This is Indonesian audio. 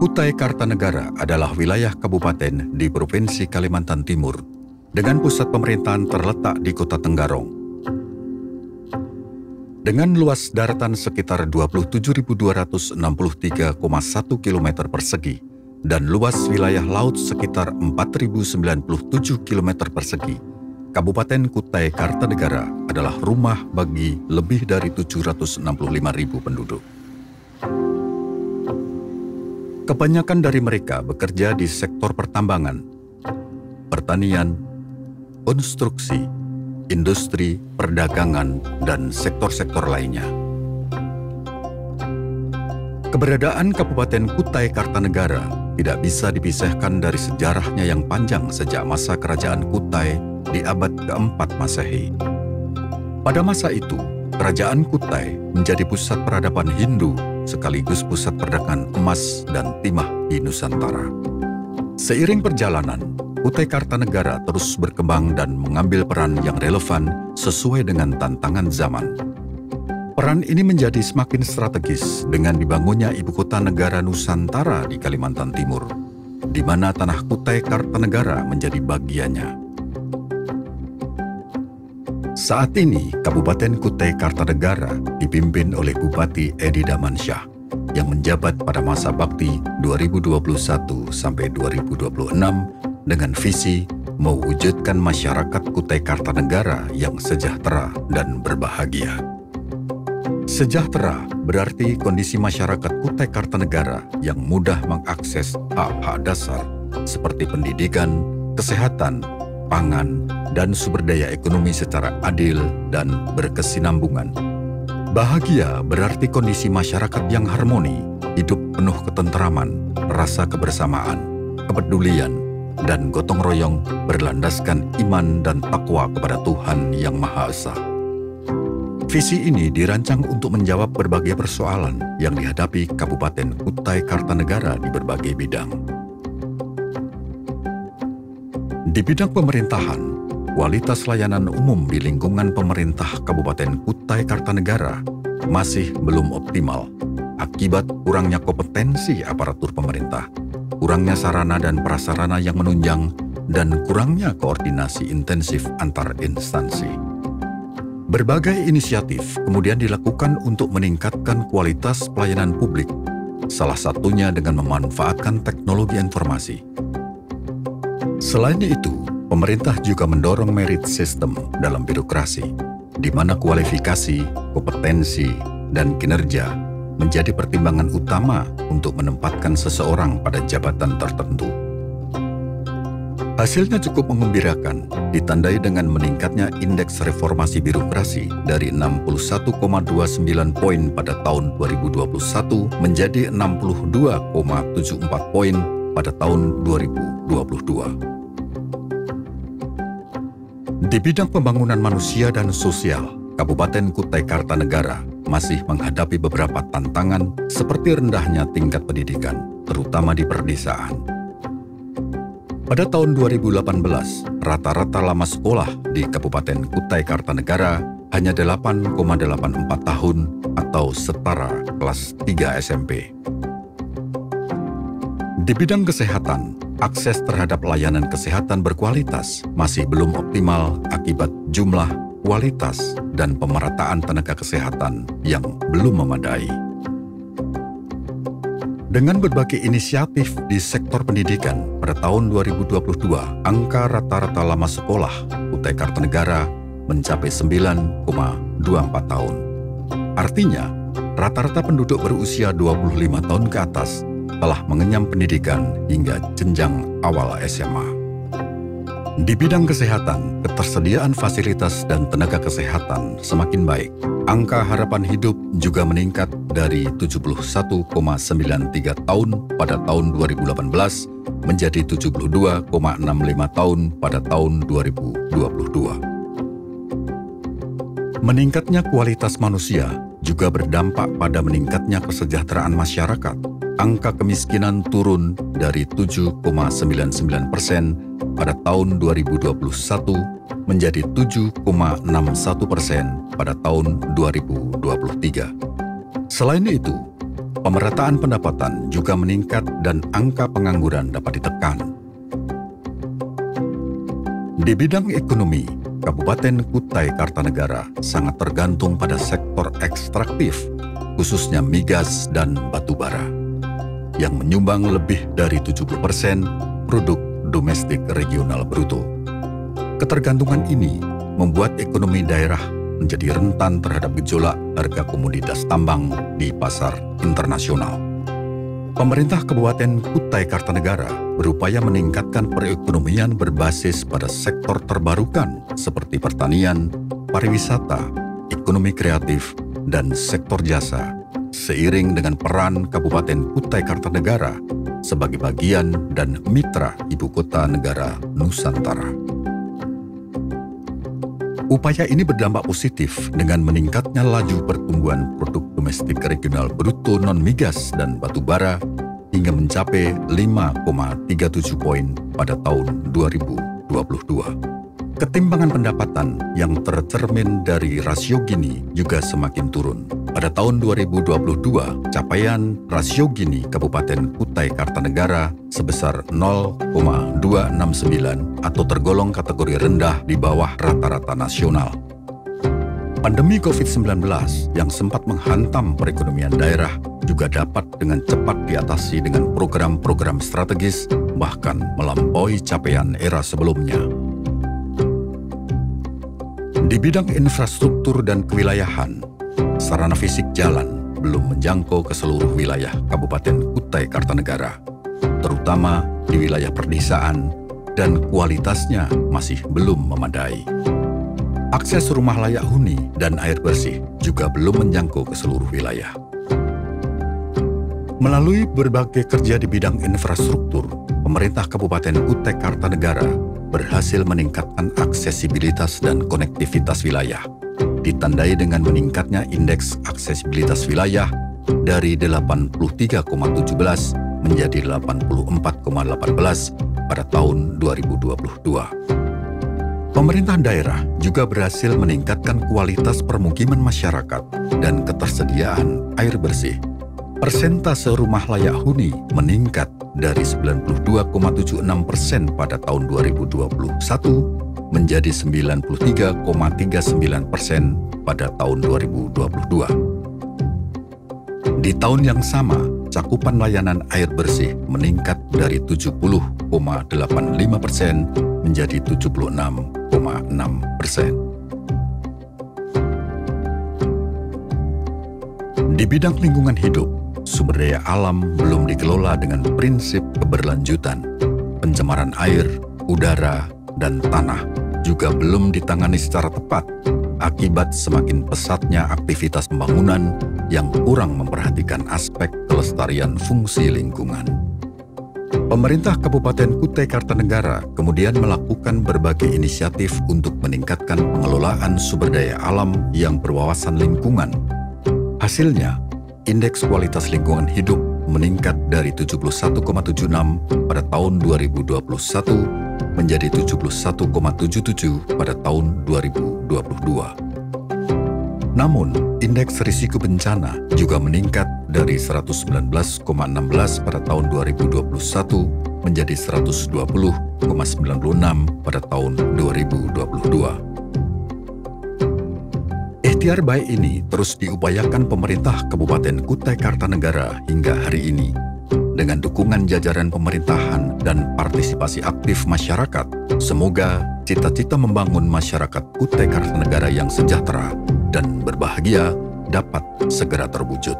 Kutai Kartanegara adalah wilayah kabupaten di Provinsi Kalimantan Timur dengan pusat pemerintahan terletak di Kota Tenggarong. Dengan luas daratan sekitar 27.263,1 km persegi dan luas wilayah laut sekitar 4.097 km persegi, Kabupaten Kutai Kartanegara adalah rumah bagi lebih dari 765.000 penduduk. Kebanyakan dari mereka bekerja di sektor pertambangan, pertanian, konstruksi, industri, perdagangan, dan sektor-sektor lainnya. Keberadaan Kabupaten Kutai Kartanegara tidak bisa dipisahkan dari sejarahnya yang panjang sejak masa Kerajaan Kutai di abad ke-4 Masehi. Pada masa itu, Kerajaan Kutai menjadi pusat peradaban Hindu sekaligus pusat perdagangan emas dan timah di Nusantara. Seiring perjalanan, Kutai Kartanegara terus berkembang dan mengambil peran yang relevan sesuai dengan tantangan zaman. Peran ini menjadi semakin strategis dengan dibangunnya ibu kota negara Nusantara di Kalimantan Timur, di mana tanah Kutai Kartanegara menjadi bagiannya. Saat ini, Kabupaten Kutai Kartanegara dipimpin oleh Bupati Edi Damansyah yang menjabat pada masa bakti 2021 sampai 2026 dengan visi mewujudkan masyarakat Kutai Kartanegara yang sejahtera dan berbahagia. Sejahtera berarti kondisi masyarakat Kutai Kartanegara yang mudah mengakses hak-hak dasar seperti pendidikan, kesehatan, pangan, dan sumber daya ekonomi secara adil dan berkesinambungan. Bahagia berarti kondisi masyarakat yang harmoni, hidup penuh ketenteraman, rasa kebersamaan, kepedulian, dan gotong royong berlandaskan iman dan takwa kepada Tuhan Yang Maha Esa. Visi ini dirancang untuk menjawab berbagai persoalan yang dihadapi Kabupaten Kutai Kartanegara di berbagai bidang. Di bidang pemerintahan, kualitas layanan umum di lingkungan pemerintah Kabupaten Kutai Kartanegara masih belum optimal akibat kurangnya kompetensi aparatur pemerintah, kurangnya sarana dan prasarana yang menunjang, dan kurangnya koordinasi intensif antar instansi. Berbagai inisiatif kemudian dilakukan untuk meningkatkan kualitas pelayanan publik, salah satunya dengan memanfaatkan teknologi informasi. Selain itu, pemerintah juga mendorong merit system dalam birokrasi, di mana kualifikasi, kompetensi, dan kinerja menjadi pertimbangan utama untuk menempatkan seseorang pada jabatan tertentu. Hasilnya cukup menggembirakan, ditandai dengan meningkatnya indeks reformasi birokrasi dari 61,29 poin pada tahun 2021 menjadi 62,74 poin pada tahun 2022. Di bidang pembangunan manusia dan sosial, Kabupaten Kutai Kartanegara masih menghadapi beberapa tantangan seperti rendahnya tingkat pendidikan, terutama di perdesaan. Pada tahun 2018, rata-rata lama sekolah di Kabupaten Kutai Kartanegara hanya 8,84 tahun atau setara kelas 3 SMP. Di bidang kesehatan, akses terhadap layanan kesehatan berkualitas masih belum optimal akibat jumlah, kualitas, dan pemerataan tenaga kesehatan yang belum memadai. Dengan berbagai inisiatif di sektor pendidikan, pada tahun 2022, angka rata-rata lama sekolah Kutai Kartanegara mencapai 9,24 tahun. Artinya, rata-rata penduduk berusia 25 tahun ke atas telah mengenyam pendidikan hingga jenjang awal SMA. Di bidang kesehatan, ketersediaan fasilitas dan tenaga kesehatan semakin baik. Angka harapan hidup juga meningkat dari 71,93 tahun pada tahun 2018 menjadi 72,65 tahun pada tahun 2022. Meningkatnya kualitas manusia juga berdampak pada meningkatnya kesejahteraan masyarakat. Angka kemiskinan turun dari 7,99% pada tahun 2021 menjadi 7,61% pada tahun 2023. Selain itu, Pemerataan pendapatan juga meningkat dan angka pengangguran dapat ditekan. Di bidang ekonomi, Kabupaten Kutai Kartanegara sangat tergantung pada sektor ekstraktif, khususnya migas dan batu bara, yang menyumbang lebih dari 70% produk domestik regional bruto. Ketergantungan ini membuat ekonomi daerah menjadi rentan terhadap gejolak harga komoditas tambang di pasar internasional. Pemerintah Kabupaten Kutai Kartanegara berupaya meningkatkan perekonomian berbasis pada sektor terbarukan seperti pertanian, pariwisata, ekonomi kreatif, dan sektor jasa, seiring dengan peran Kabupaten Kutai Kartanegara sebagai bagian dan mitra Ibu Kota Negara Nusantara. Upaya ini berdampak positif dengan meningkatnya laju pertumbuhan produk domestik regional bruto non-migas dan batu bara hingga mencapai 5,37 poin pada tahun 2022. Ketimpangan pendapatan yang tercermin dari rasio Gini juga semakin turun. Pada tahun 2022, capaian rasio Gini Kabupaten Kutai Kartanegara sebesar 0,269 atau tergolong kategori rendah di bawah rata-rata nasional. Pandemi COVID-19 yang sempat menghantam perekonomian daerah juga dapat dengan cepat diatasi dengan program-program strategis, bahkan melampaui capaian era sebelumnya. Di bidang infrastruktur dan kewilayahan, sarana fisik jalan belum menjangkau ke seluruh wilayah Kabupaten Kutai Kartanegara, terutama di wilayah perdesaan, dan kualitasnya masih belum memadai. Akses rumah layak huni dan air bersih juga belum menjangkau ke seluruh wilayah. Melalui berbagai kerja di bidang infrastruktur, pemerintah Kabupaten Kutai Kartanegara berhasil meningkatkan aksesibilitas dan konektivitas wilayah, ditandai dengan meningkatnya indeks aksesibilitas wilayah dari 83,17 menjadi 84,18 pada tahun 2022. Pemerintah daerah juga berhasil meningkatkan kualitas permukiman masyarakat dan ketersediaan air bersih. Persentase rumah layak huni meningkat dari 92,76% pada tahun 2021 menjadi 93,39% pada tahun 2022. Di tahun yang sama, cakupan layanan air bersih meningkat dari 70,85% menjadi 76,6%. Di bidang lingkungan hidup, sumber daya alam belum dikelola dengan prinsip keberlanjutan. Pencemaran air, udara, dan tanah juga belum ditangani secara tepat akibat semakin pesatnya aktivitas pembangunan yang kurang memperhatikan aspek kelestarian fungsi lingkungan. Pemerintah Kabupaten Kutai Kartanegara kemudian melakukan berbagai inisiatif untuk meningkatkan pengelolaan sumber daya alam yang berwawasan lingkungan. Hasilnya, indeks kualitas lingkungan hidup meningkat dari 71,76 pada tahun 2021 menjadi 71,77 pada tahun 2022. Namun, indeks risiko bencana juga meningkat dari 119,16 pada tahun 2021 menjadi 120,96 pada tahun 2022. Ikhtiar baik ini terus diupayakan pemerintah Kabupaten Kutai Kartanegara hingga hari ini. Dengan dukungan jajaran pemerintahan dan partisipasi aktif masyarakat, semoga cita-cita membangun masyarakat Kutai Kartanegara yang sejahtera dan berbahagia dapat segera terwujud.